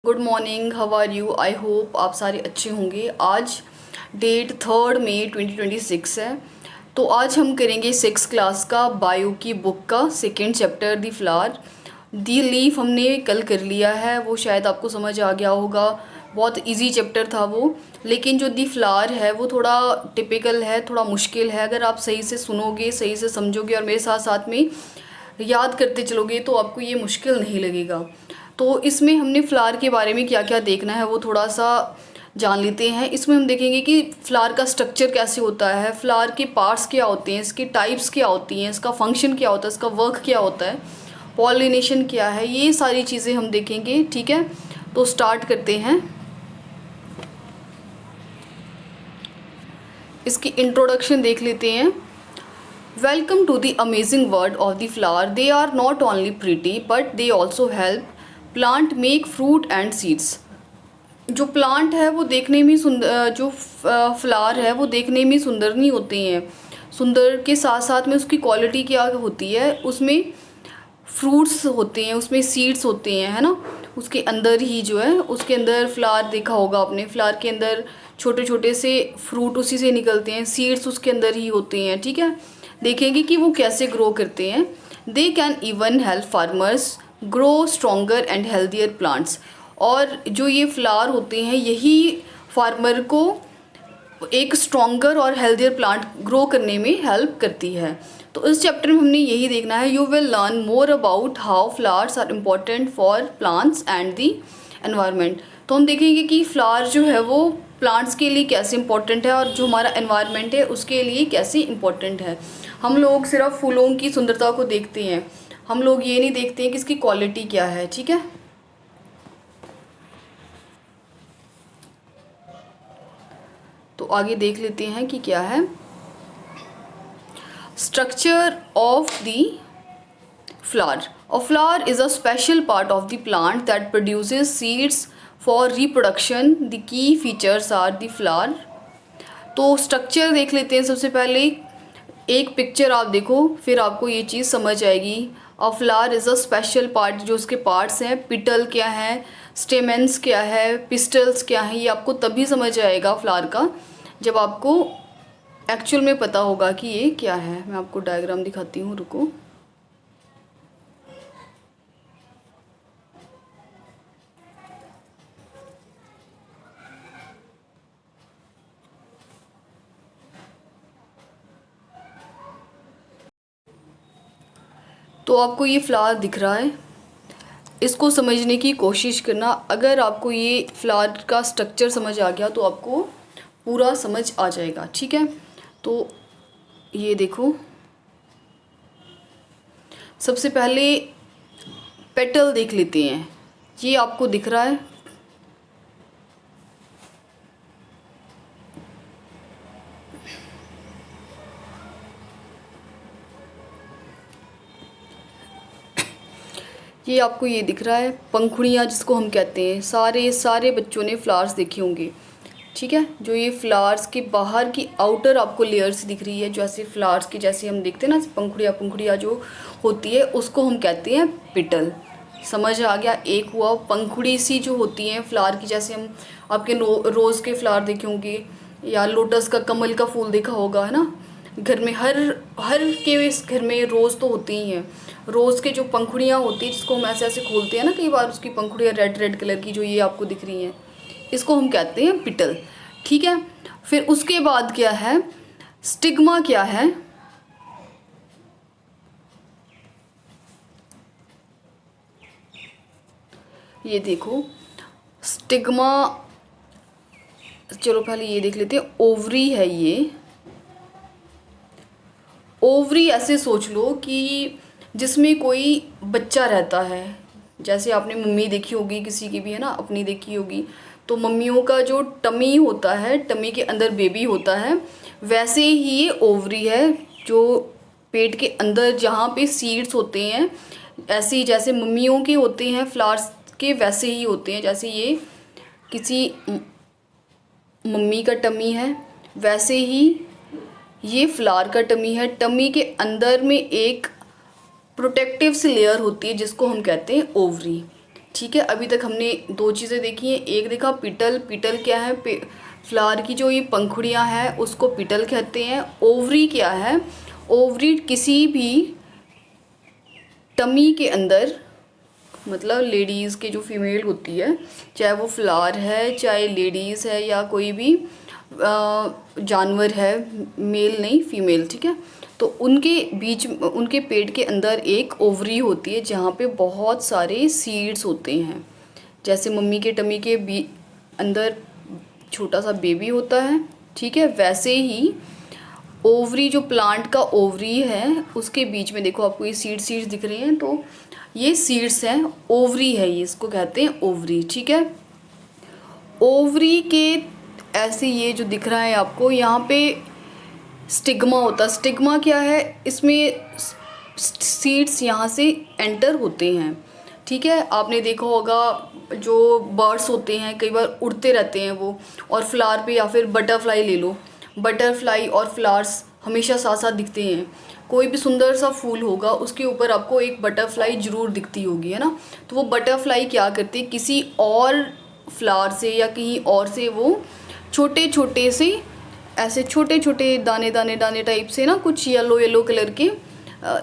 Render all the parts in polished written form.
Good morning, how are you? I hope आप सारे अच्छे होंगे। आज डेट 3 मई 2026 है। तो आज हम करेंगे 6 क्लास का बायो की बुक का सेकेंड चैप्टर दी फ्लावर। दी लीफ हमने कल कर लिया है, वो शायद आपको समझ आ गया होगा। बहुत इजी चैप्टर था वो, लेकिन जो दी फ्लावर है वो थोड़ा टिपिकल है, थोड़ा मुश्किल है। अगर आप सही से सुनोगे, सही से समझोगे और मेरे साथ साथ में याद करते चलोगे तो आपको ये मुश्किल नहीं लगेगा। तो इसमें हमने फ्लावर के बारे में क्या क्या देखना है वो थोड़ा सा जान लेते हैं। इसमें हम देखेंगे कि फ्लावर का स्ट्रक्चर कैसे होता है, फ्लावर के पार्ट्स क्या होते हैं, इसकी टाइप्स क्या होती हैं, इसका फंक्शन क्या होता है, इसका वर्क क्या होता है, पॉलिनेशन क्या है, ये सारी चीज़ें हम देखेंगे। ठीक है, तो स्टार्ट करते हैं। इसकी इंट्रोडक्शन देख लेते हैं। Welcome to the amazing world of the flower. They are not only pretty but they also help plant make fruit and seeds. जो प्लांट है वो देखने में सुंदर, जो फ्लावर है वो देखने में सुंदर नहीं होते हैं, सुंदर के साथ साथ में उसकी क्वालिटी क्या होती है, उसमें फ्रूट्स होते हैं, उसमें सीड्स होते हैं, है ना। उसके अंदर ही जो है, उसके अंदर फ्लावर देखा होगा आपने, फ्लावर के अंदर छोटे छोटे से फ्रूट उसी से निकलते हैं, सीड्स उसके अंदर ही होते हैं। ठीक है, देखेंगे कि वो कैसे ग्रो करते हैं। They can even help farmers grow stronger and healthier plants. और जो ये फ्लावर होते हैं यही फार्मर को एक स्ट्रोंगर और हेल्दियर प्लांट ग्रो करने में हेल्प करती है। तो इस चैप्टर में हमने यही देखना है। You will learn more about how flowers are important for plants and the environment. तो हम देखेंगे कि फ्लावर जो है वो प्लांट्स के लिए कैसे इंपॉर्टेंट है और जो हमारा एनवायरनमेंट है उसके लिए कैसे इंपॉर्टेंट है। हम लोग सिर्फ फूलों की सुंदरता को देखते हैं, हम लोग ये नहीं देखते हैं कि इसकी क्वालिटी क्या है। ठीक है, तो आगे देख लेते हैं कि क्या है। Structure of the flower. A flower is a special part of the plant that produces seeds for reproduction. The key features are the flower. तो स्ट्रक्चर देख लेते हैं। सबसे पहले एक पिक्चर आप देखो, फिर आपको ये चीज़ समझ आएगी। अ flower is a special part, जो उसके पार्ट्स हैं, पिटल क्या है, स्टेमेंस क्या है, पिस्टल्स क्या है, ये आपको तभी समझ आएगा फ्लावर का जब आपको एक्चुअल में पता होगा कि ये क्या है। मैं आपको डायग्राम दिखाती हूँ, रुको। तो आपको ये फ्लावर दिख रहा है, इसको समझने की कोशिश करना। अगर आपको ये फ्लावर का स्ट्रक्चर समझ आ गया तो आपको पूरा समझ आ जाएगा। ठीक है, तो ये देखो, सबसे पहले पेटल देख लेते हैं। ये आपको दिख रहा है, ये आपको ये दिख रहा है पंखुड़ियाँ जिसको हम कहते हैं। सारे बच्चों ने फ्लावर्स देखे होंगे। ठीक है, जो ये फ्लावर्स के बाहर की आउटर आपको लेयर्स दिख रही है, जैसे फ्लावर्स की जैसे हम देखते हैं ना, पंखुड़ियाँ जो होती है उसको हम कहते हैं पिटल। समझ आ गया। एक हुआ पंखुड़ी सी जो होती हैं फ्लावर की, जैसे हम आपके रोज़ के फ्लावर देखे होंगे या लोटस का, कमल का फूल देखा होगा, है ना। घर में हर हर के इस घर में रोज़ तो होती ही हैं। रोज़ के जो पंखुड़ियाँ होती हैं जिसको हम ऐसे ऐसे खोलते हैं ना, कई बार उसकी पंखुड़ियाँ रेड रेड कलर की, जो ये आपको दिख रही हैं, इसको हम कहते हैं पिटल। ठीक है, फिर उसके बाद क्या है, स्टिग्मा क्या है। ये देखो स्टिग्मा, चलो पहले ये देख लेते हैं। ओवरी है ये। ओवरी ऐसे सोच लो कि जिसमें कोई बच्चा रहता है, जैसे आपने मम्मी देखी होगी किसी की भी, है ना, अपनी देखी होगी। तो मम्मियों का जो टमी होता है, टमी के अंदर बेबी होता है, वैसे ही ये ओवरी है, जो पेट के अंदर जहाँ पे सीड्स होते हैं, ऐसे ही जैसे मम्मियों के होते हैं फ्लावर्स के, वैसे ही होते हैं। जैसे ये किसी मम्मी का टमी है, वैसे ही ये फ्लावर का टमी है। टमी के अंदर में एक प्रोटेक्टिव सी लेयर होती है जिसको हम कहते हैं ओवरी। ठीक है, अभी तक हमने दो चीज़ें देखी हैं। एक देखा पिटल, पिटल क्या है, फ्लावर की जो ये पंखुड़ियाँ हैं उसको पिटल कहते हैं। ओवरी क्या है, ओवरी किसी भी टमी के अंदर, मतलब लेडीज़ के जो फीमेल होती है, चाहे वो फ्लावर है, चाहे लेडीज़ है, या कोई भी जानवर है, मेल नहीं फीमेल, ठीक है, तो उनके बीच, उनके पेट के अंदर एक ओवरी होती है जहाँ पे बहुत सारे सीड्स होते हैं। जैसे मम्मी के टमी के अंदर छोटा सा बेबी होता है, ठीक है, वैसे ही ओवरी, जो प्लांट का ओवरी है उसके बीच में देखो आपको ये सीड्स दिख रहे हैं, तो ये सीड्स हैं, ओवरी है ये, इसको कहते हैं ओवरी, ठीक है। ओवरी के ऐसे ये जो दिख रहा है आपको, यहाँ पे स्टिग्मा होता है। स्टिग्मा क्या है, इसमें सीड्स यहाँ से एंटर होते हैं, ठीक है। आपने देखा होगा जो बर्ड्स होते हैं कई बार उड़ते रहते हैं वो, और फ्लावर पे, या फिर बटरफ्लाई ले लो, बटरफ्लाई और फ्लावर्स हमेशा साथ साथ दिखते हैं। कोई भी सुंदर सा फूल होगा उसके ऊपर आपको एक बटरफ्लाई ज़रूर दिखती होगी, है ना। तो वो बटरफ्लाई क्या करती है, किसी और फ्लावर से या कहीं और से वो छोटे छोटे से, ऐसे छोटे छोटे दाने दाने दाने टाइप से ना, कुछ येलो येलो कलर के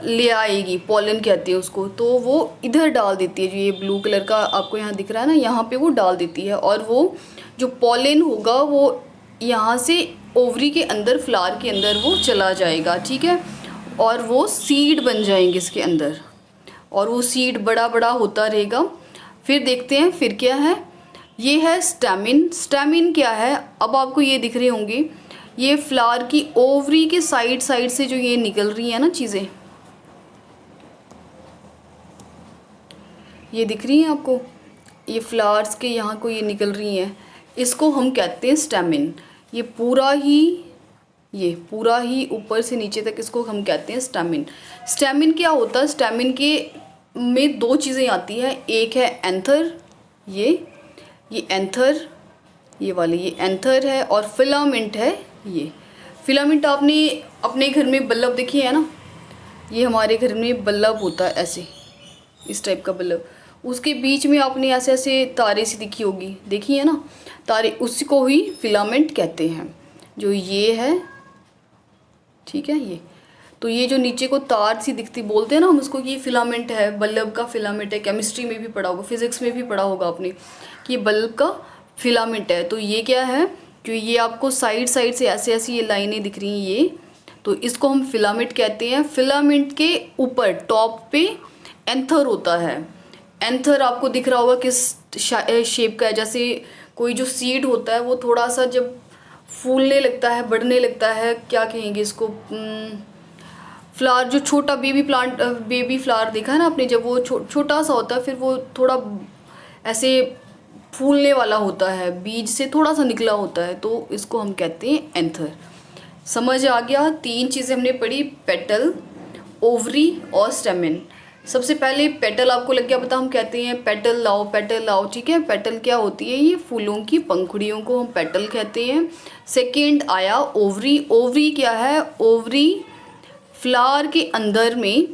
ले आएगी, पॉलन कहते हैं उसको, तो वो इधर डाल देती है। जो ये ब्लू कलर का आपको यहाँ दिख रहा है ना, यहाँ पे वो डाल देती है, और वो जो पॉलन होगा वो यहाँ से ओवरी के अंदर, फ्लावर के अंदर वो चला जाएगा, ठीक है, और वो सीड बन जाएंगे इसके अंदर, और वो सीड बड़ा बड़ा होता रहेगा। फिर देखते हैं फिर क्या है, ये है स्टैमिन। स्टैमिन क्या है, अब आपको ये दिख रहे होंगे, ये फ्लावर की ओवरी के साइड साइड से जो ये निकल रही है ना चीज़ें, ये दिख रही हैं आपको, ये फ्लावर्स के यहाँ को ये निकल रही हैं, इसको हम कहते हैं स्टैमिन। ये पूरा ही ऊपर से नीचे तक इसको हम कहते हैं स्टैमिन। स्टैमिन क्या होता है, स्टैमिन के में दो चीज़ें आती हैं, एक है एंथर, ये एंथर, ये वाली ये एंथर है, और फिलामेंट है ये। फिलामेंट आपने अपने घर में बल्ब देखी है ना, ये हमारे घर में बल्ब होता है ऐसे, इस टाइप का बल्ब, उसके बीच में आपने ऐसे ऐसे तारे सी दिखी होगी, देखी है ना तारे, उसी को ही फिलामेंट कहते हैं। जो ये है, ठीक है, ये तो ये जो नीचे को तार सी दिखती बोलते हैं ना हम उसको, कि ये फिलामेंट है, बल्ब का फिलामेंट है। केमिस्ट्री में भी पढ़ा होगा, फिजिक्स में भी पढ़ा होगा आपने कि ये बल्ब का फिलामेंट है। तो ये क्या है, जो ये आपको साइड साइड से ऐसे ऐसी ये लाइनें दिख रही हैं, ये तो इसको हम फिलामेंट कहते हैं। फिलामेंट के ऊपर टॉप पे एंथर होता है। एंथर आपको दिख रहा होगा किस शेप का है, जैसे कोई जो सीड होता है वो थोड़ा सा जब फूलने लगता है, बढ़ने लगता है, क्या कहेंगे इसको, फ्लावर, जो छोटा बेबी प्लांट, बेबी फ्लावर देखा है ना आपने, जब वो छोटा सा होता है फिर वो थोड़ा ऐसे फूलने वाला होता है, बीज से थोड़ा सा निकला होता है, तो इसको हम कहते हैं एंथर। समझ आ गया, तीन चीज़ें हमने पढ़ी, पेटल, ओवरी और स्टेमिन। सबसे पहले पेटल आपको लग गया पता, हम कहते हैं पेटल लाओ, ठीक है। पेटल क्या होती है, ये फूलों की पंखुड़ियों को हम पेटल कहते हैं। सेकंड आया ओवरी। ओवरी क्या है, ओवरी फ्लावर के अंदर में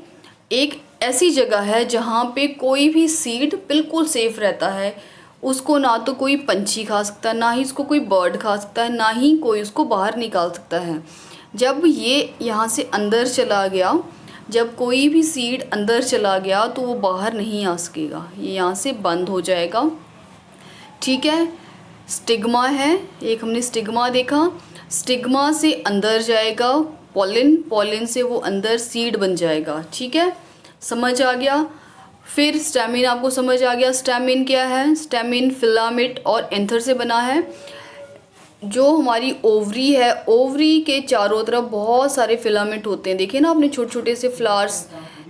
एक ऐसी जगह है जहाँ पे कोई भी सीड बिल्कुल सेफ रहता है, उसको ना तो कोई पंछी खा सकता है, ना ही इसको कोई बर्ड खा सकता है, ना ही कोई उसको बाहर निकाल सकता है। जब ये यहाँ से अंदर चला गया, जब कोई भी सीड अंदर चला गया तो वो बाहर नहीं आ सकेगा, ये यहाँ से बंद हो जाएगा, ठीक है। स्टिग्मा है एक, हमने स्टिग्मा देखा, स्टिग्मा से अंदर जाएगा पॉलिन, पॉलिन से वो अंदर सीड बन जाएगा, ठीक है, समझ आ गया। फिर स्टेमिन आपको समझ आ गया, स्टेमिन क्या है, स्टेमिन फिलामेंट और एंथर से बना है। जो हमारी ओवरी है, ओवरी के चारों तरफ बहुत सारे फिलामेंट होते हैं, देखिए ना आपने छोटे छोटे से फ्लावर्स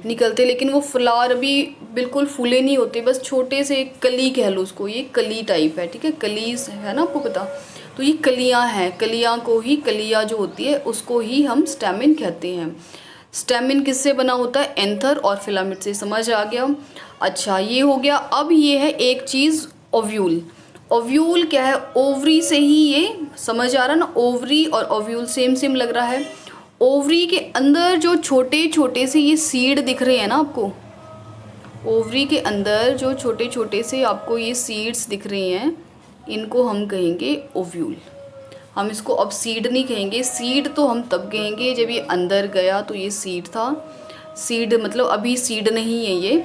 निकलते, लेकिन वो फ्लावर अभी बिल्कुल फूले नहीं होते, बस छोटे से कली कह लो उसको, ये कली टाइप है, ठीक है, कलीज है ना आपको पता, तो ये कलियां हैं, कलियां को ही, कलियां जो होती है उसको ही हम स्टेमिन कहते हैं। स्टेमिन किससे बना होता है, एंथर और फिलामेंट से, समझ आ गया। अच्छा ये हो गया। अब ये है एक चीज़ ओव्यूल। ओव्यूल क्या है, ओवरी से ही, ये समझ आ रहा ना, ओवरी और ओव्यूल सेम सेम लग रहा है। ओवरी के अंदर जो छोटे छोटे से ये सीड दिख रहे हैं ना आपको, ओवरी के अंदर जो छोटे छोटे से आपको ये सीड्स दिख रही हैं, इनको हम कहेंगे ओव्यूल। हम इसको अब सीड नहीं कहेंगे, सीड तो हम तब कहेंगे जब ये अंदर गया तो ये सीड था। सीड मतलब अभी सीड नहीं है ये,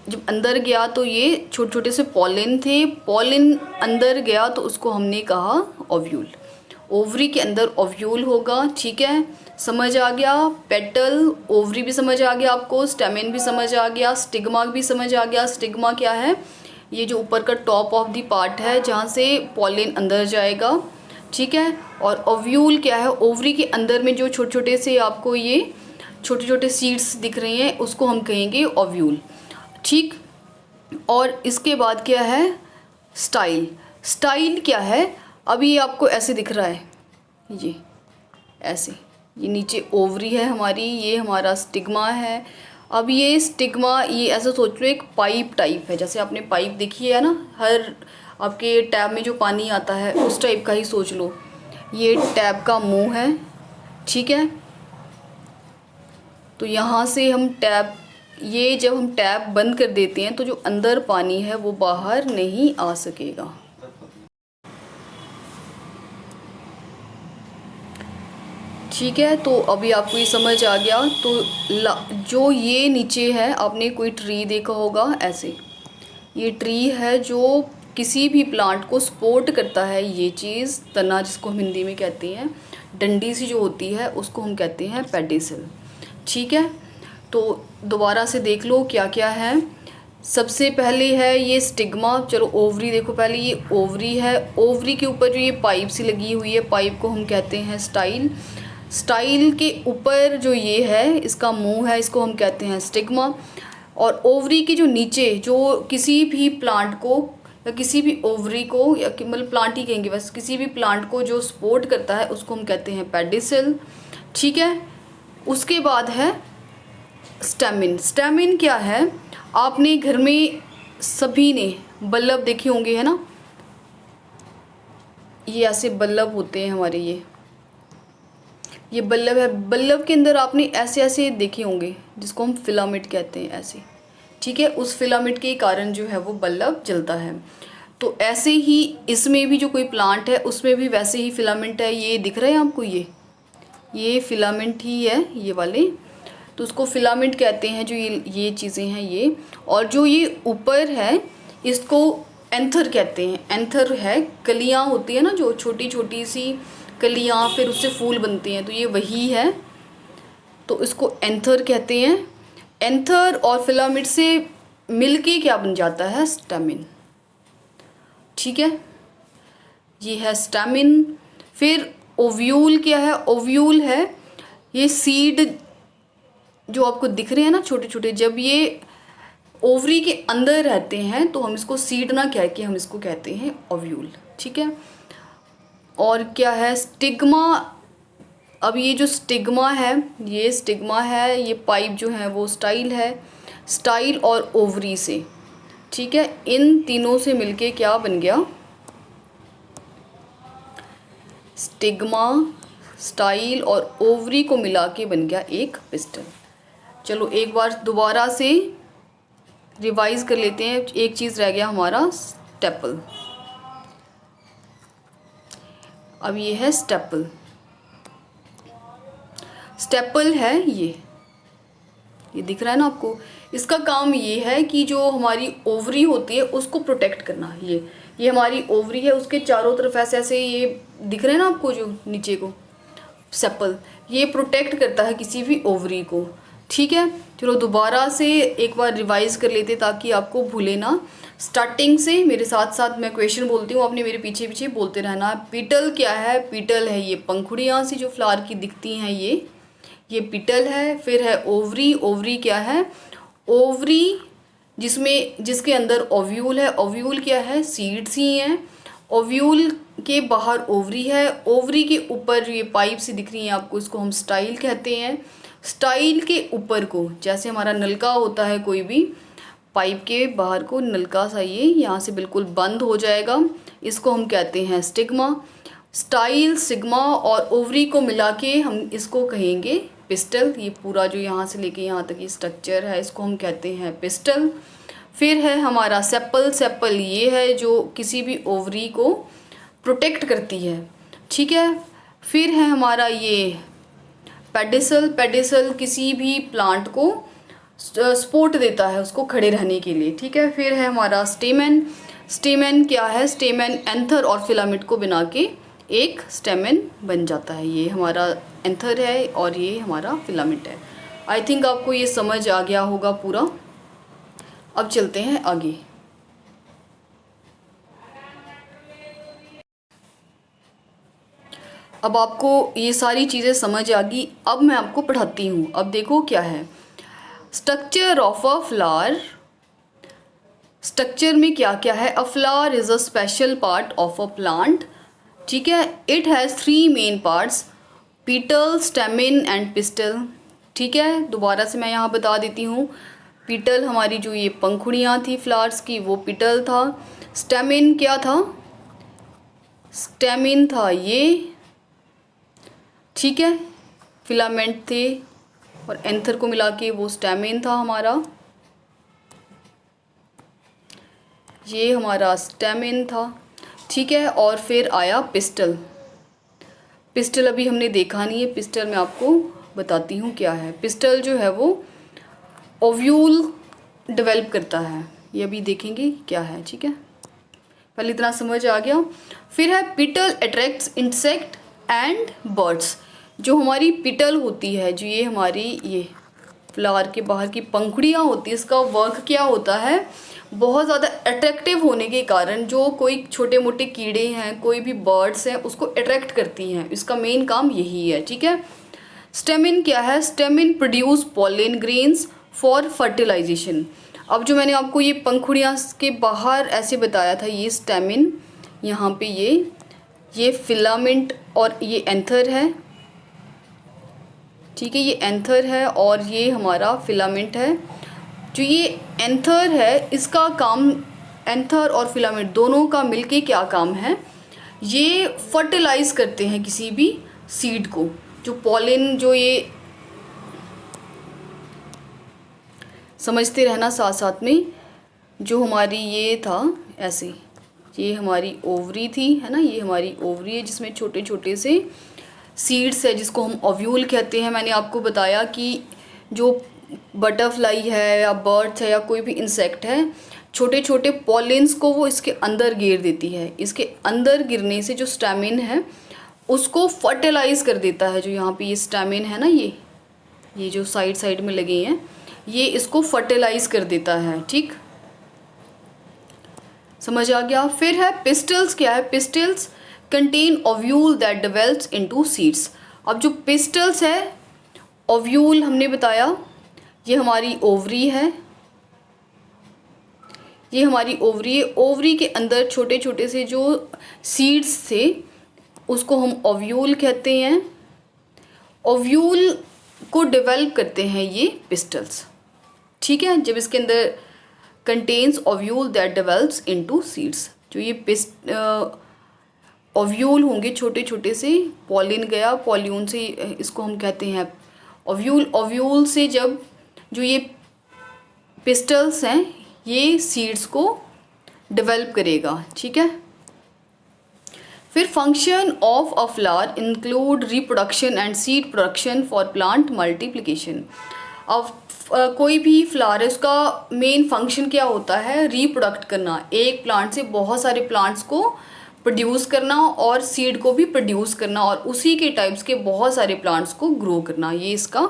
जब अंदर गया तो ये छोटे छोटे से पॉलिन थे, पॉलिन अंदर गया तो उसको हमने कहा ओव्यूल। ओवरी के अंदर ओव्यूल होगा, ठीक है, समझ आ गया। पेटल, ओवरी भी समझ आ गया आपको, स्टेमेन भी समझ आ गया, स्टिग्मा भी समझ आ गया। स्टिग्मा क्या है? ये जो ऊपर का टॉप ऑफ दी पार्ट है जहाँ से पॉलिन अंदर जाएगा, ठीक है। और ओव्यूल क्या है? ओवरी के अंदर में जो छोटे छोटे से आपको ये छोटे छोटे सीड्स दिख रहे हैं उसको हम कहेंगे ओव्यूल, ठीक। और इसके बाद क्या है? स्टाइल। स्टाइल क्या है? अभी ये आपको ऐसे दिख रहा है, ये ऐसे, ये नीचे ओवरी है हमारी, ये हमारा स्टिग्मा है। अब ये स्टिग्मा, ये ऐसा सोच लो एक पाइप टाइप है, जैसे आपने पाइप देखी है ना, हर आपके टैब में जो पानी आता है उस टाइप का ही सोच लो। ये टैब का मुंह है, ठीक है। तो यहाँ से हम टैब, ये जब हम टैब बंद कर देते हैं तो जो अंदर पानी है वो बाहर नहीं आ सकेगा, ठीक है। तो अभी आपको ये समझ आ गया। तो जो ये नीचे है, आपने कोई ट्री देखा होगा ऐसे, ये ट्री है जो किसी भी प्लांट को सपोर्ट करता है, ये चीज़ तना जिसको हम हिंदी में कहते हैं, डंडी सी जो होती है उसको हम कहते हैं पेडिसल, ठीक है। तो दोबारा से देख लो क्या क्या है। सबसे पहले है ये स्टिग्मा। चलो ओवरी देखो पहले, ये ओवरी है, ओवरी के ऊपर जो ये पाइप सी लगी हुई है, पाइप को हम कहते हैं स्टाइल। स्टाइल के ऊपर जो ये है, इसका मुंह है, इसको हम कहते हैं स्टिग्मा। और ओवरी के जो नीचे, जो किसी भी प्लांट को या किसी भी ओवरी को, या मतलब प्लांट ही कहेंगे बस, किसी भी प्लांट को जो सपोर्ट करता है उसको हम कहते हैं पेडिसल, ठीक है। उसके बाद है स्टेमिन। स्टेमिन क्या है? आपने घर में सभी ने बल्लभ देखे होंगे, है ना, ये ऐसे बल्लभ होते हैं हमारे, ये बल्लभ है। बल्लभ के अंदर आपने ऐसे ऐसे देखे होंगे जिसको हम फिलामेंट कहते हैं, ऐसे, ठीक है। उस फिलामेंट के कारण जो है वो बल्लभ जलता है। तो ऐसे ही इसमें भी जो कोई प्लांट है उसमें भी वैसे ही फिलामेंट है। ये दिख रहा है आपको, ये फिलामेंट ही है ये वाले, तो उसको फिलामेंट कहते हैं। जो ये चीज़ें हैं ये, और जो ये ऊपर है इसको एंथर कहते हैं। एंथर है, कलियाँ होती है ना जो छोटी छोटी सी कलियाँ, फिर उससे फूल बनते हैं, तो ये वही है, तो इसको एंथर कहते हैं। एंथर और फिलामेंट से मिलके क्या बन जाता है? स्टेमिन, ठीक है। ये है स्टेमिन। फिर ओव्यूल क्या है? ओव्यूल है ये सीड जो आपको दिख रहे हैं ना छोटे छोटे, जब ये ओवरी के अंदर रहते हैं तो हम इसको सीड ना कह के हम इसको कहते हैं ओव्यूल, ठीक है। और क्या है? स्टिग्मा। अब ये जो स्टिग्मा है, ये स्टिग्मा है, ये पाइप जो है वो स्टाइल है। स्टाइल और ओवरी से, ठीक है, इन तीनों से मिलके क्या बन गया? स्टिग्मा, स्टाइल और ओवरी को मिला के बन गया एक पिस्टल। चलो एक बार दोबारा से रिवाइज कर लेते हैं। एक चीज़ रह गया हमारा, स्टेपल। अब ये है स्टेपल। स्टेपल है ये दिख रहा है ना आपको। इसका काम ये है कि जो हमारी ओवरी होती है उसको प्रोटेक्ट करना। ये हमारी ओवरी है, उसके चारों तरफ ऐसे ऐसे ये दिख रहे हैं ना आपको, जो नीचे को सेपल, ये प्रोटेक्ट करता है किसी भी ओवरी को, ठीक है। चलो दोबारा से एक बार रिवाइज कर लेते ताकि आपको भूले ना। स्टार्टिंग से मेरे साथ साथ मैं क्वेश्चन बोलती हूँ, आपने मेरे पीछे पीछे बोलते रहना। पीटल क्या है? पीटल है ये पंखुड़ियाँ सी जो फ्लावर की दिखती हैं, ये पीटल है। फिर है ओवरी। ओवरी क्या है? ओवरी जिसके अंदर ओव्यूल है। ओव्यूल क्या है? सीड्स ही हैं। ओव्यूल के बाहर ओवरी है। ओवरी के ऊपर ये पाइप सी दिख रही है आपको, इसको हम स्टाइल कहते हैं। स्टाइल के ऊपर को, जैसे हमारा नलका होता है, कोई भी पाइप के बाहर को नलका सा ये यहाँ से बिल्कुल बंद हो जाएगा, इसको हम कहते हैं स्टिग्मा। स्टाइल, सिग्मा और ओवरी को मिला के हम इसको कहेंगे पिस्टल। ये पूरा जो यहाँ से लेके यहाँ तक ये स्ट्रक्चर है इसको हम कहते हैं पिस्टल। फिर है हमारा सेपल। सेपल ये है जो किसी भी ओवरी को प्रोटेक्ट करती है, ठीक है। फिर है हमारा ये पेडिसल। पेडिसल किसी भी प्लांट को सपोर्ट देता है उसको खड़े रहने के लिए, ठीक है। फिर है हमारा स्टेमेन। स्टेमेन क्या है? स्टेमेन एंथर और फिलामेंट को बना के एक स्टेमेन बन जाता है। ये हमारा एंथर है और ये हमारा फिलामेंट है। आई थिंक आपको ये समझ आ गया होगा पूरा। अब चलते हैं आगे। अब आपको ये सारी चीज़ें समझ आ गई। अब मैं आपको पढ़ाती हूँ। अब देखो क्या है structure of a flower. Structure में क्या क्या है? अ flower is a special part of a plant, ठीक है। It has 3 main parts, petal, stamen and pistol, ठीक है। दोबारा से मैं यहाँ बता देती हूँ। पीटल हमारी जो ये पंखुड़ियाँ थी फ्लावर्स की वो पीटल था। स्टेमिन क्या था? स्टेमिन था ये, ठीक है। फिलामेंट थे और एंथर को मिला के वो स्टेमिन था हमारा। ये हमारा स्टेमिन था, ठीक है। और फिर आया पिस्टल। पिस्टल अभी हमने देखा नहीं है, पिस्टल मैं आपको बताती हूँ क्या है। पिस्टल जो है वो ओव्यूल डेवलप करता है, ये अभी देखेंगे क्या है, ठीक है। पहले इतना समझ आ गया। फिर है पिटल अट्रैक्ट्स इंसेक्ट एंड बर्ड्स। जो हमारी पिटल होती है, जो ये हमारी ये फ्लावर के बाहर की पंखुड़ियाँ होती है, इसका वर्क क्या होता है? बहुत ज़्यादा अट्रैक्टिव होने के कारण जो कोई छोटे मोटे कीड़े हैं, कोई भी बर्ड्स हैं, उसको अट्रैक्ट करती हैं। इसका मेन काम यही है, ठीक है। स्टेमिन क्या है? Stamen produce pollen grains for fertilisation. अब जो मैंने आपको ये पंखुड़ियाँ के बाहर ऐसे बताया था, ये स्टेमिन, यहाँ पे ये फिलामेंट और ये एंथर है, ठीक है। ये एंथर है और ये हमारा फिलामेंट है। जो ये एंथर है इसका काम, एंथर और फिलामेंट दोनों का मिलके क्या काम है? ये फर्टिलाइज करते हैं किसी भी सीड को। जो पॉलिन, जो ये समझते रहना साथ साथ में, जो हमारी ये था ऐसे, ये हमारी ओवरी थी, है ना। ये हमारी ओवरी है जिसमें छोटे छोटे से सीड्स है जिसको हम ओव्यूल कहते हैं। मैंने आपको बताया कि जो बटरफ्लाई है या बर्ड्स है या कोई भी इंसेक्ट है, छोटे छोटे पॉलिन्स को वो इसके अंदर गिर देती है। इसके अंदर गिरने से जो स्टेमिन है उसको फर्टिलाइज कर देता है। जो यहाँ पे ये स्टेमिन है ना, ये जो साइड साइड में लगे हैं, ये इसको फर्टिलाइज कर देता है, ठीक। समझ आ गया। फिर है पिस्टल्स। क्या है? Pistols contain ovule that develops into seeds. अब जो पिस्टल्स है, ओव्यूल हमने बताया, ये हमारी ओवरी है, ये हमारी ओवरी है। ओवरी के अंदर छोटे छोटे से जो सीड्स थे उसको हम ओव्यूल कहते हैं। ओव्यूल को डेवलप करते हैं ये पिस्टल्स, ठीक है। जब इसके अंदर contains ovule that develops into seeds, जो ये ओव्यूल होंगे छोटे छोटे से, पॉलिन गया, पॉल्यून से इसको हम कहते हैं ओव्यूल। ओव्यूल से जब जो ये पिस्टल्स हैं ये सीड्स को डेवलप करेगा, ठीक है। फिर function of a flower include reproduction and seed production for plant multiplication. अब कोई भी फ्लावर है उसका मेन फंक्शन क्या होता है? रिप्रोडक्ट करना, एक प्लांट से बहुत सारे प्लांट्स को प्रोड्यूस करना और सीड को भी प्रोड्यूस करना और उसी के टाइप्स के बहुत सारे प्लांट्स को ग्रो करना, ये इसका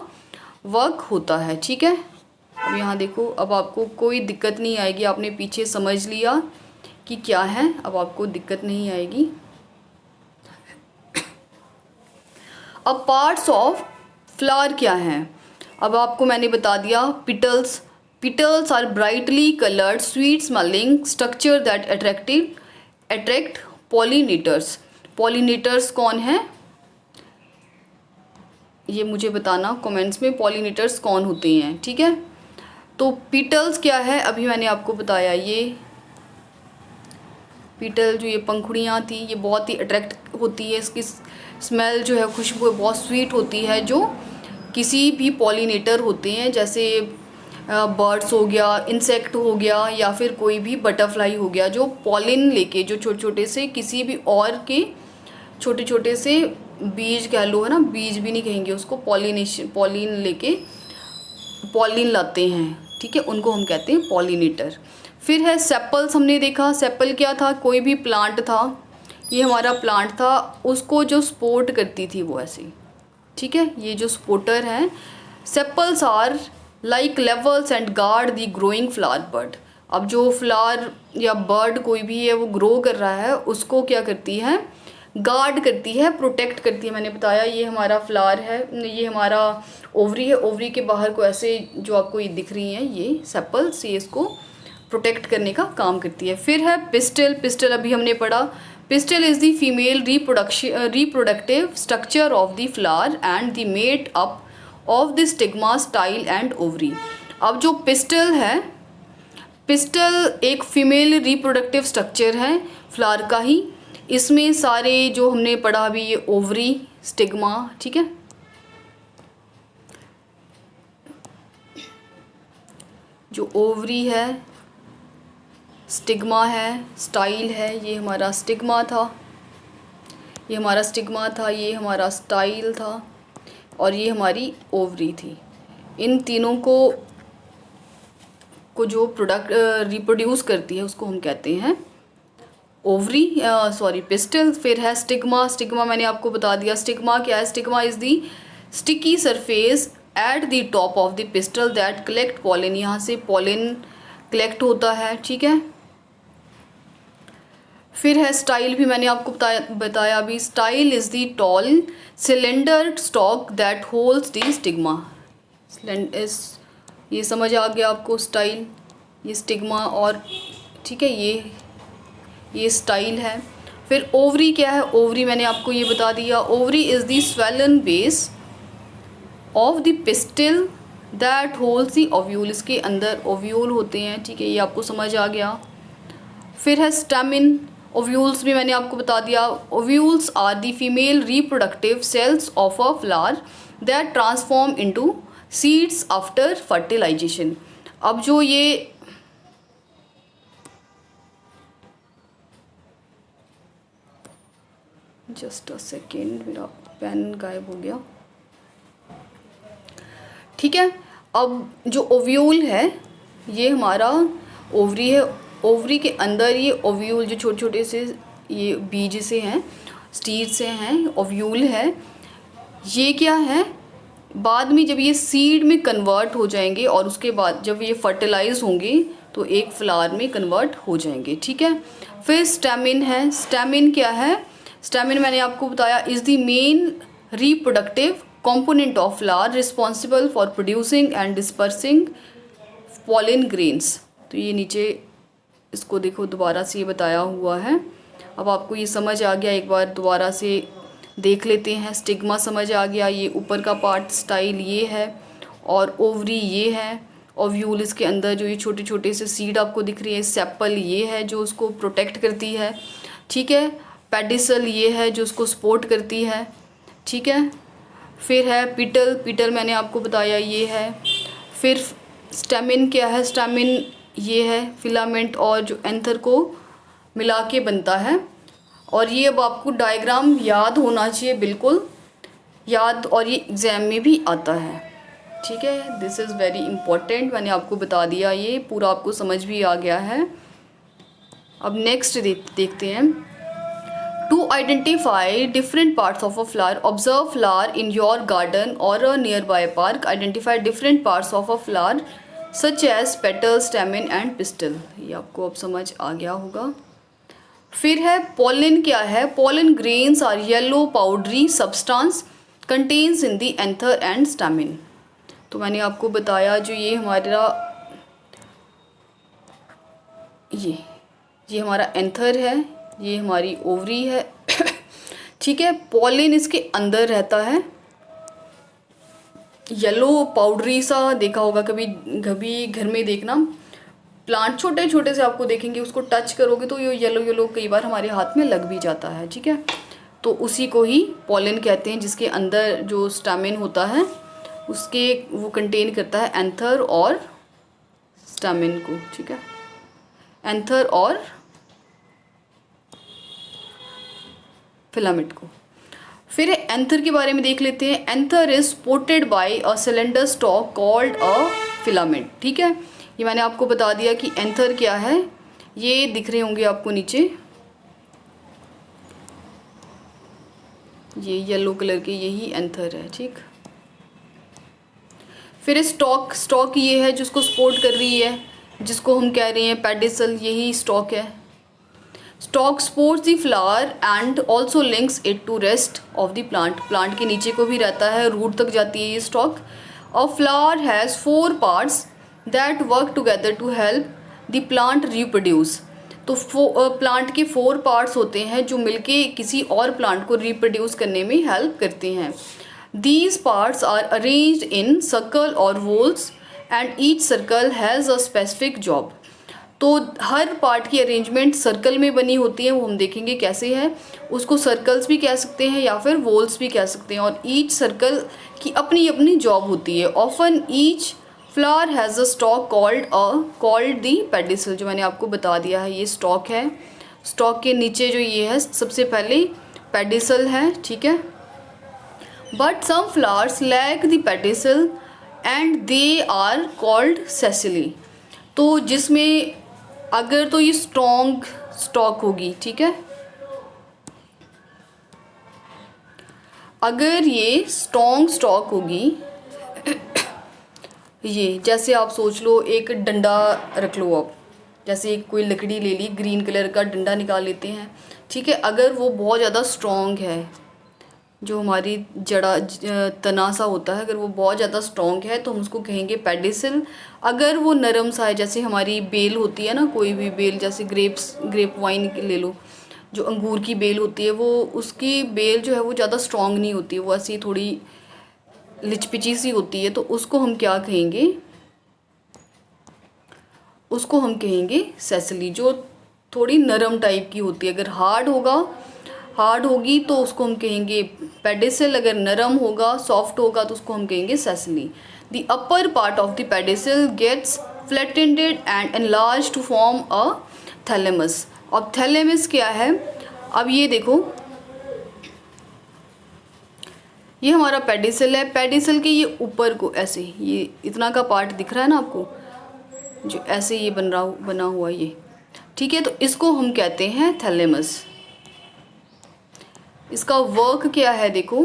वर्क होता है, ठीक है। अब यहाँ देखो, अब आपको कोई दिक्कत नहीं आएगी, आपने पीछे समझ लिया कि क्या है, अब आपको दिक्कत नहीं आएगी। अब पार्ट्स ऑफ फ्लावर क्या हैं? अब आपको मैंने बता दिया, petals. Petals are brightly coloured sweet smelling structure that attract pollinators. Pollinators कौन है ये मुझे बताना कमेंट्स में, पॉलिनेटर्स कौन होते हैं, ठीक है। तो पिटल्स क्या है? अभी मैंने आपको बताया, ये पिटल जो ये पंखुड़ियाँ थी ये बहुत ही अट्रैक्ट होती है, इसकी स्मेल जो है, खुशबू बहुत स्वीट होती है, जो किसी भी पॉलिनेटर होते हैं जैसे बर्ड्स हो गया, इंसेक्ट हो गया, या फिर कोई भी बटरफ्लाई हो गया जो पॉलिन लेके, जो छोटे छोटे से किसी भी और के छोटे छोटे से बीज कह लो, है ना, बीज भी नहीं कहेंगे उसको, पॉलिन लेके पॉलिन लाते हैं, ठीक है, उनको हम कहते हैं पॉलिनेटर। फिर है सेपल्स, हमने देखा सेपल क्या था, कोई भी प्लांट था, ये हमारा प्लांट था, उसको जो सपोर्ट करती थी वो ऐसे, ठीक है, ये जो सपोर्टर है। Sepals are like levels and guard the growing flower bud. अब जो फ्लावर या बर्ड कोई भी है वो ग्रो कर रहा है, उसको क्या करती है, गार्ड करती है, प्रोटेक्ट करती है। मैंने बताया ये हमारा फ्लावर है, ये हमारा ओवरी है, ओवरी के बाहर को ऐसे जो आपको ये दिख रही हैं ये सेपल्स, ये इसको प्रोटेक्ट करने का काम करती है। फिर है पिस्टल, पिस्टल अभी हमने पढ़ा। Pistol is the female reproductive structure of the flower and the made up of the stigma, style and ovary. अब जो पिस्टल है, पिस्टल एक फीमेल रिप्रोडक्टिव स्ट्रक्चर है फ्लावर का ही, इसमें सारे जो हमने पढ़ा अभी ये ओवरी, स्टिग्मा, ठीक है, जो ओवरी है, स्टिग्मा है, स्टाइल है, ये हमारा स्टिग्मा था, ये हमारा स्टिग्मा था, ये हमारा स्टाइल था, और ये हमारी ओवरी थी। इन तीनों को जो प्रोडक्ट रिप्रोड्यूस करती है उसको हम कहते हैं ओवरी, सॉरी पिस्टल। फिर है स्टिग्मा, स्टिग्मा मैंने आपको बता दिया, स्टिग्मा क्या है, stigma is the sticky surface at the top of the pistil that collect pollen, यहाँ से पॉलिन कलेक्ट होता है, ठीक है। फिर है स्टाइल, भी मैंने आपको बताया अभी, style is the tall cylinder stock that holds the stigma. ये समझ आ गया आपको, स्टाइल, ये स्टिग्मा, और ठीक है, ये स्टाइल है। फिर ओवरी क्या है, ओवरी मैंने आपको ये बता दिया, ovary is the swollen base of the pistil that holds the ovule, इसके अंदर ओव्यूल होते हैं, ठीक है, ये आपको समझ आ गया। फिर है स्टैमिन, ओव्यूल्स भी मैंने आपको बता दिया, ovules are the female reproductive cells of a flower that transform into seeds after fertilisation. अब जो ये जस्ट अ सेकेंड, मेरा पेन गायब हो गया, ठीक है। अब जो ओव्यूल है ये हमारा ओवरी है, ओवरी के अंदर ये ओव्यूल जो छोटे छोटे से ये बीज से हैं, स्टीर से हैं, ओव्यूल है, ये क्या है, बाद में जब ये सीड में कन्वर्ट हो जाएंगे और उसके बाद जब ये फर्टिलाइज होंगे तो एक फ्लावर में कन्वर्ट हो जाएंगे, ठीक है। फिर स्टैमिन है, स्टैमिन क्या है, स्टैमिन मैंने आपको बताया is the main reproductive component of flower responsible for producing and dispersing pollen grains। तो ये नीचे इसको देखो दोबारा से ये बताया हुआ है, अब आपको ये समझ आ गया, एक बार दोबारा से देख लेते हैं। स्टिग्मा समझ आ गया, ये ऊपर का पार्ट स्टाइल ये है, और ओवरी ये है, ओव्यूल इसके अंदर जो ये छोटे छोटे से सीड आपको दिख रही है, सेपल ये है जो उसको प्रोटेक्ट करती है, ठीक है, पेडिसल ये है जो उसको सपोर्ट करती है, ठीक है। फिर है पिटल, पिटल मैंने आपको बताया ये है। फिर स्टैमिन क्या है, स्टैमिन ये है फिलामेंट और जो एंथर को मिला के बनता है, और ये अब आपको डायग्राम याद होना चाहिए, बिल्कुल याद, और ये एग्ज़ाम में भी आता है, ठीक है, दिस इज़ वेरी इम्पोर्टेंट, मैंने आपको बता दिया, ये पूरा आपको समझ भी आ गया है। अब नेक्स्ट देखते हैं। To identify different parts of a flower, observe flower in your garden or a nearby park. Identify different parts of a flower such as petal, stamen and pistil। ये आपको अब समझ आ गया होगा। फिर है pollen क्या है, pollen grains are yellow powdery substance contains in the anther and stamen। तो मैंने आपको बताया जो ये हमारा ये हमारा एंथर है, ये हमारी ओवरी है, ठीक है। पॉलिन इसके अंदर रहता है, येलो पाउडरी सा देखा होगा कभी कभी घर में, देखना प्लांट छोटे छोटे से आपको देखेंगे, उसको टच करोगे तो ये येलो येलो कई बार हमारे हाथ में लग भी जाता है, ठीक है, तो उसी को ही पॉलिन कहते हैं, जिसके अंदर जो स्टैमिन होता है उसके वो कंटेन करता है एंथर और स्टैमेन को, ठीक है, एंथर और फिलामेंट को। फिर एंथर के बारे में देख लेते हैं। Anther is supported by a cylinder stock called a filament, ठीक है। ये मैंने आपको बता दिया कि एंथर क्या है, ये दिख रहे होंगे आपको नीचे, ये येलो कलर के, यही एंथर है, ठीक। फिर स्टॉक ये है जिसको सपोर्ट कर रही है, जिसको हम कह रहे हैं पेडिसल, यही स्टॉक है। Stalk supports the flower and also links it to rest of the plant. Plant के नीचे को भी रहता है, रूट तक जाती है ये stalk. A flower has 4 parts that work together to help the plant reproduce. तो प्लांट के 4 पार्ट्स होते हैं जो मिलके किसी और प्लांट को रिप्रोड्यूस करने में हेल्प करते हैं। These parts are arranged in circle or whorls and each circle has a specific job. तो हर पार्ट की अरेंजमेंट सर्कल में बनी होती है, वो हम देखेंगे कैसे है। उसको सर्कल्स भी कह सकते हैं या फिर वोल्स भी कह सकते हैं, और ईच सर्कल की अपनी अपनी जॉब होती है। Often each flower has a stock called the pedicel, जो मैंने आपको बता दिया है, ये स्टॉक है। स्टॉक के नीचे जो ये है सबसे पहले पेडिसल है, ठीक है। But some flowers lack the pedicel and they are called sessile. तो जिसमें अगर तो ये स्ट्रॉन्ग स्टॉक होगी, ठीक है, अगर ये स्ट्रॉन्ग स्टॉक होगी, ये जैसे आप सोच लो एक डंडा रख लो आप, जैसे एक कोई लकड़ी ले ली, ग्रीन कलर का डंडा निकाल लेते हैं, ठीक है। अगर वो बहुत ज़्यादा स्ट्रॉन्ग है, जो हमारी तना सा होता है, अगर वो बहुत ज़्यादा स्ट्रॉन्ग है तो हम उसको कहेंगे पेडिसल। अगर वो नरम सा है, जैसे हमारी बेल होती है ना, कोई भी बेल, जैसे ग्रेप वाइन ले लो, जो अंगूर की बेल होती है, वो उसकी बेल जो है वो ज़्यादा स्ट्रॉन्ग नहीं होती है, वो ऐसी थोड़ी लिचपिची सी होती है, तो उसको हम क्या कहेंगे, उसको हम कहेंगे सेसली, जो थोड़ी नरम टाइप की होती है। अगर हार्ड होगी तो उसको हम कहेंगे पेडिसल, अगर नरम होगा, सॉफ्ट होगा, तो उसको हम कहेंगे sessile. The upper part of the pedicel gets flattened and enlarge to form a thalamus. अब थैलेमस क्या है, अब ये देखो, ये हमारा पेडिसल है। पेडिसल के ये ऊपर को ऐसे, ये इतना का पार्ट दिख रहा है ना आपको, जो ऐसे ये बना हुआ ये, ठीक है, तो इसको हम कहते हैं थैलेमस। इसका वर्क क्या है देखो,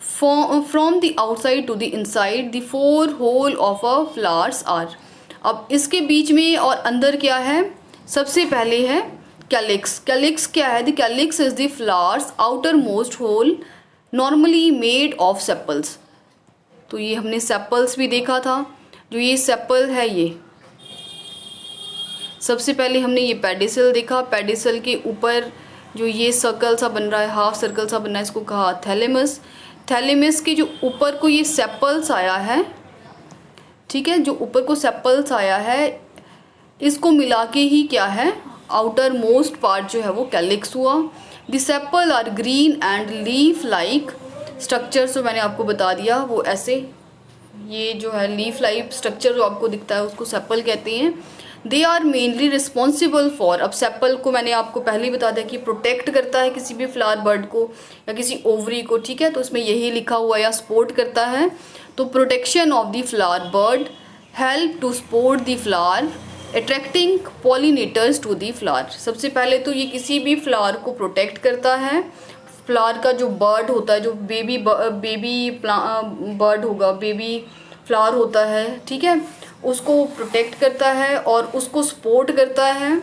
from the outside to the inside the 4 whorl of a flowers are. अब इसके बीच में और अंदर क्या है, सबसे पहले है कैलिक्स। कैलिक्स क्या है, the calyx is the flower's outermost whorl normally made of sepals. तो ये हमने सेपल्स भी देखा था, जो ये सेपल है, ये सबसे पहले हमने ये पेडिसल देखा। पेडिसल के ऊपर जो ये सर्कल सा बन रहा है, हाफ सर्कल सा बन रहा है, इसको कहा थैलेमस। थैलेमस के जो ऊपर को ये सेपल्स आया है, ठीक है, जो ऊपर को सेपल्स आया है, इसको मिला के ही क्या है, आउटर मोस्ट पार्ट जो है वो कैलिक्स हुआ। The sepal are green and leaf like structure, जो मैंने आपको बता दिया, वो ऐसे, ये जो है लीफ लाइक स्ट्रक्चर जो आपको दिखता है उसको सेपल कहते हैं। They are mainly responsible for, अब सेपल को मैंने आपको पहले ही बता दिया कि प्रोटेक्ट करता है किसी भी फ्लावर बर्ड को या किसी ओवरी को, ठीक है, तो उसमें यही लिखा हुआ या सपोर्ट करता है। तो protection of the flower bud help to support the flower attracting pollinators to the flower. सबसे पहले तो ये किसी भी फ्लावर को प्रोटेक्ट करता है। फ्लावर का जो बर्ड होता है, जो बेबी बर्ड होगा, बेबी फ्लावर होता है, ठीक है, उसको प्रोटेक्ट करता है और उसको सपोर्ट करता है,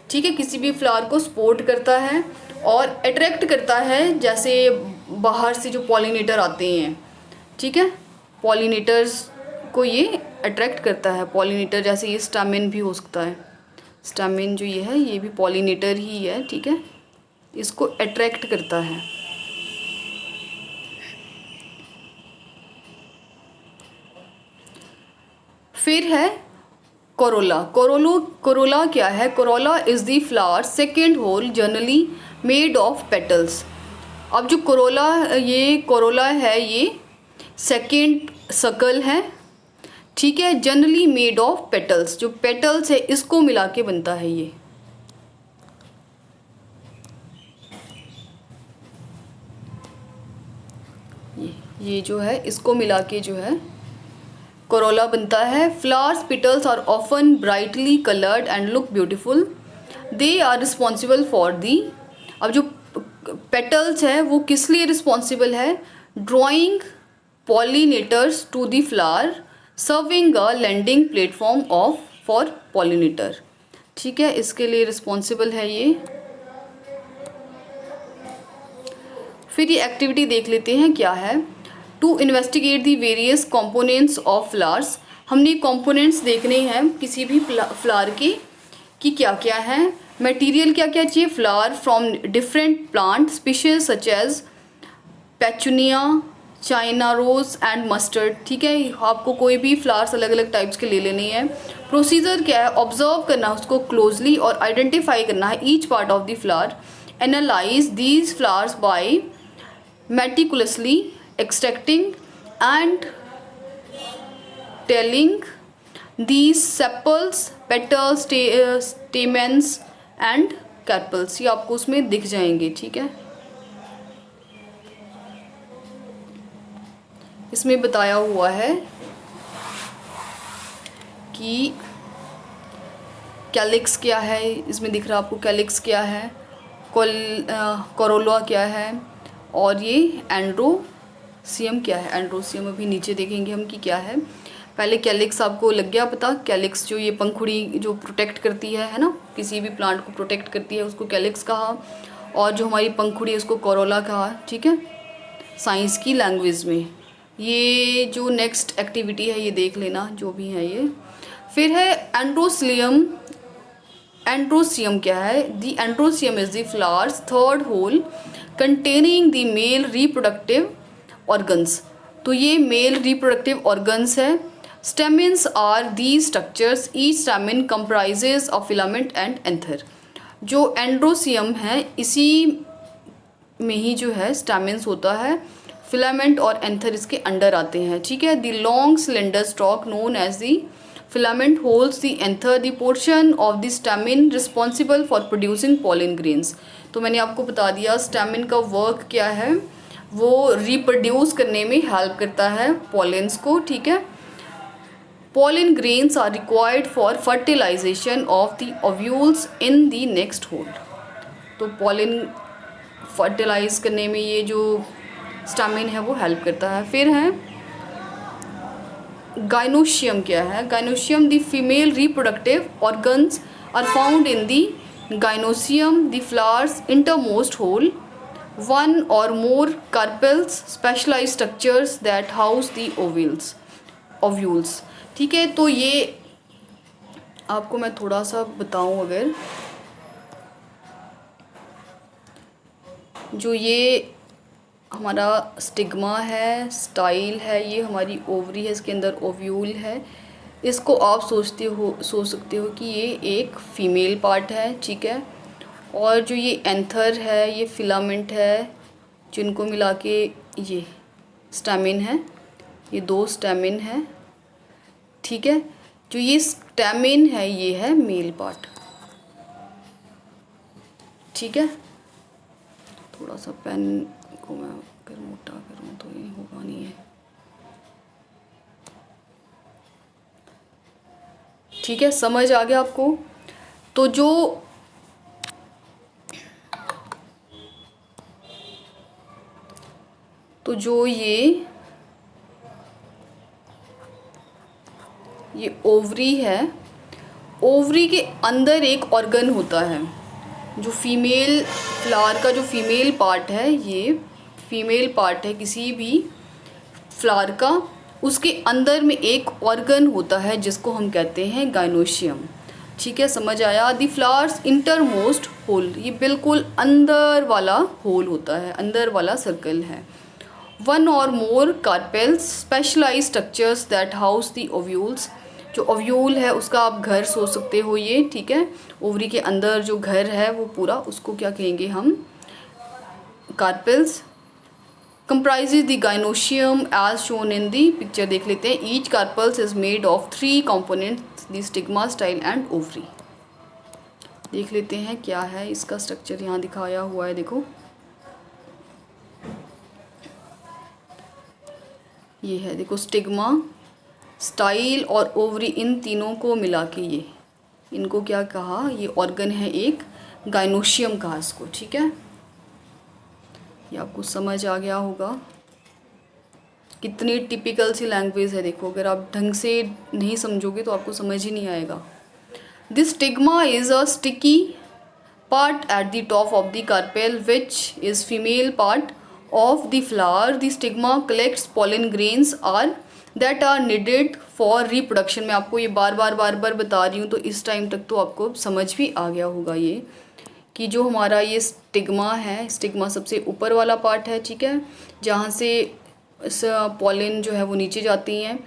ठीक है, किसी भी फ्लावर को सपोर्ट करता है और अट्रैक्ट करता है, जैसे बाहर से जो पॉलिनेटर आते हैं, ठीक है, पॉलिनेटर्स को ये अट्रैक्ट करता है। पॉलिनेटर जैसे ये स्टैमेन भी हो सकता है, स्टैमेन जो ये है ये भी पॉलिनेटर ही है, ठीक है, इसको अट्रैक्ट करता है। फिर है कोरोला। कोरोला क्या है, corolla is the flower second whorl generally made of petals. अब जो कोरोला है, ये सेकेंड सर्कल है, ठीक है। जनरली मेड ऑफ पेटल्स, जो पेटल्स है इसको मिला के बनता है ये जो है इसको मिला के जो है कोरोला बनता है। Flowers petals are often brightly coloured and look beautiful. They are responsible for the, अब जो पेटल्स है वो किस लिए रिस्पॉन्सिबल है? Drawing pollinators to the flower, serving a landing platform of for pollinator. ठीक है, इसके लिए रिस्पॉन्सिबल है ये। फिर ये एक्टिविटी देख लेते हैं क्या है। To investigate the various components of flowers, हमने कंपोनेंट्स देखने हैं किसी भी फ्लावर के कि क्या क्या है, मटेरियल क्या क्या चाहिए। Flower from different plant species such as petunia, China rose and mustard. ठीक है, आपको कोई भी फ्लावर्स अलग अलग टाइप्स के ले लेने हैं। प्रोसीजर क्या है? ऑब्जर्व करना है उसको क्लोजली और आइडेंटिफाई करना है each part of the flower. Analyse these flowers by meticulously extracting and telling these sepals, petals, stamens and carpels, ये आपको उसमें दिख जाएंगे। ठीक है, इसमें बताया हुआ है कि कैलिक्स क्या है, इसमें दिख रहा है आपको कैलिक्स क्या है, कोरोला क्या है, और ये एंड्रोसियम क्या है। एंड्रोसियम अभी नीचे देखेंगे हम कि क्या है। पहले कैलिक्स आपको लग गया पता, कैलिक्स जो ये पंखुड़ी जो प्रोटेक्ट करती है ना, किसी भी प्लांट को प्रोटेक्ट करती है उसको कैलिक्स कहा, और जो हमारी पंखुड़ी है उसको कोरोला कहा। ठीक है, साइंस की लैंग्वेज में। ये जो नेक्स्ट एक्टिविटी है ये देख लेना जो भी है ये। फिर है एंड्रोसियम। एंड्रोसियम क्या है? The androecium is the flower's third whorl containing the male reproductive organs. तो ये मेल रिप्रोडक्टिव ऑर्गन्स है। Stamens are the structures, each stamen comprises of filament and anther. जो एंड्रोसियम है इसी में ही जो है स्टेमिन्स होता है, फिलामेंट और एंथर इसके अंडर आते हैं। ठीक है, the long cylinder stalk known as the filament holds the anther, the portion of the stamen responsible for producing pollen grains. तो मैंने आपको बता दिया स्टेमिन का वर्क क्या है, वो रिप्रोड्यूस करने में हेल्प करता है पॉलिन्स को। ठीक है, pollen grains are required for fertilization of the ovules in the next hole। तो pollen फर्टिलाइज करने में ये जो स्टामिन है वो हेल्प करता है। फिर है गाइनोशियम क्या है? Gynoecium the female reproductive organs are found in the gynoecium, the flower's innermost whorl, one or more carpels, specialized structures that house the ovules। ठीक है, तो ये आपको मैं थोड़ा सा बताऊं, अगर जो ये हमारा स्टिग्मा है, स्टाइल है, ये हमारी ओवरी है, इसके अंदर ओव्यूल है। इसको आप सोच सकते हो कि ये एक फीमेल पार्ट है। ठीक है, और जो ये एंथर है, ये फिलामेंट है, जिनको मिला के ये स्टेमिन है, ये दो स्टेमिन है। ठीक है, जो ये स्टेमिन है ये है मेल पार्ट। ठीक है, थोड़ा सा पेन को मैं अगर मोटा करूँ तो ये होगा नहीं है। ठीक है, समझ आ गया आपको? तो जो ये ओवरी है, ओवरी के अंदर एक ऑर्गन होता है। जो फीमेल फ्लावर का जो फीमेल पार्ट है, ये फीमेल पार्ट है किसी भी फ्लावर का, उसके अंदर में एक ऑर्गन होता है जिसको हम कहते हैं गाइनोशियम। ठीक है, समझ आया? द फ्लावर्स इंटरमोस्ट होल, ये बिल्कुल अंदर वाला होल होता है, अंदर वाला सर्कल है। One or more carpels, specialize structures that house the ovules. जो ओव्यूल है उसका आप घर सोच सकते हो ये। ठीक है, ओवरी के अंदर जो घर है वो पूरा, उसको क्या कहेंगे हम? Carpels. comprises the gynoecium as shown in the picture. देख लेते हैं. Each carpels is made of 3 components, the stigma, style and ovary. देख लेते हैं क्या है इसका स्ट्रक्चर. यहाँ दिखाया हुआ है, देखो ये है, देखो स्टिग्मा, स्टाइल और ओवरी, इन तीनों को मिला के ये, इनको क्या कहा, ये ऑर्गन है एक, गाइनोशियम कहा इसको. ठीक है, ये आपको समझ आ गया होगा. कितनी टिपिकल सी लैंग्वेज है, देखो अगर आप ढंग से नहीं समझोगे तो आपको समझ ही नहीं आएगा. This stigma is a sticky part at the top of the carpel, which is female part of the flower. The stigma collects pollen grains are that are needed for reproduction. मैं आपको ये बार बार बता रही हूँ, तो इस टाइम तक तो आपको समझ भी आ गया होगा ये कि जो हमारा ये स्टिग्मा है, स्टिग्मा सबसे ऊपर वाला पार्ट है. ठीक है, जहाँ से पॉलन जो है वो नीचे जाती हैं.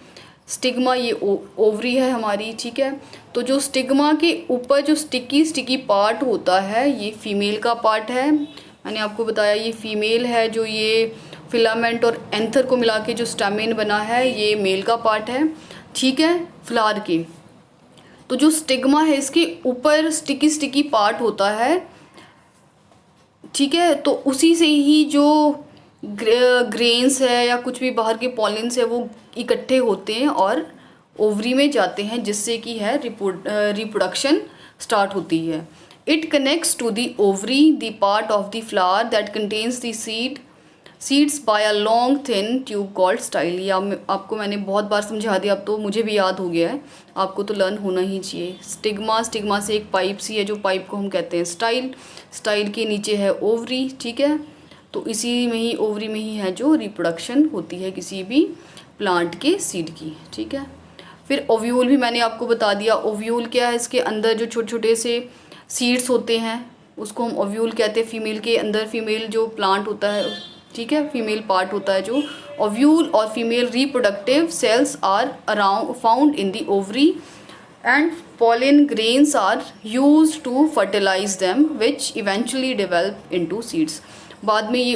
स्टिग्मा ये ओवरी है हमारी. ठीक है, तो जो स्टिग्मा के ऊपर जो स्टिकी पार्ट होता है ये फीमेल का पार्ट है. मैंने आपको बताया ये फीमेल है. जो ये फिलामेंट और एंथर को मिला के जो स्टैमेन बना है ये मेल का पार्ट है. ठीक है, फ्लावर के तो जो स्टिग्मा है इसके ऊपर स्टिकी पार्ट होता है. ठीक है, तो उसी से ही जो ग्रेन्स है या कुछ भी बाहर के पॉलिन्स है वो इकट्ठे होते हैं और ओवरी में जाते हैं, जिससे कि है रिप्रोडक्शन स्टार्ट होती है. It connects to the ovary the part of the flower that contains the seeds by a long thin tube called style. या आपको मैंने बहुत बार समझा दिया, अब तो मुझे भी याद हो गया है, आपको तो लर्न होना ही चाहिए. स्टिग्मा से एक पाइप सी है, जो पाइप को हम कहते हैं स्टाइल के नीचे है ओवरी. ठीक है, तो इसी में ही ओवरी में ही है जो रिप्रोडक्शन होती है किसी भी प्लांट के सीड की. ठीक है, फिर ओव्यूल भी मैंने आपको बता दिया. ओव्यूल क्या है, इसके अंदर जो छोटे छोटे से सीड्स होते हैं उसको हम ओव्यूल कहते हैं. फीमेल के अंदर फीमेल जो प्लांट होता है, ठीक है, फीमेल पार्ट होता है जो ओव्यूल, और female reproductive cells are around found in the ovary and pollen grains are used to fertilize them which eventually develop into seeds. बाद में ये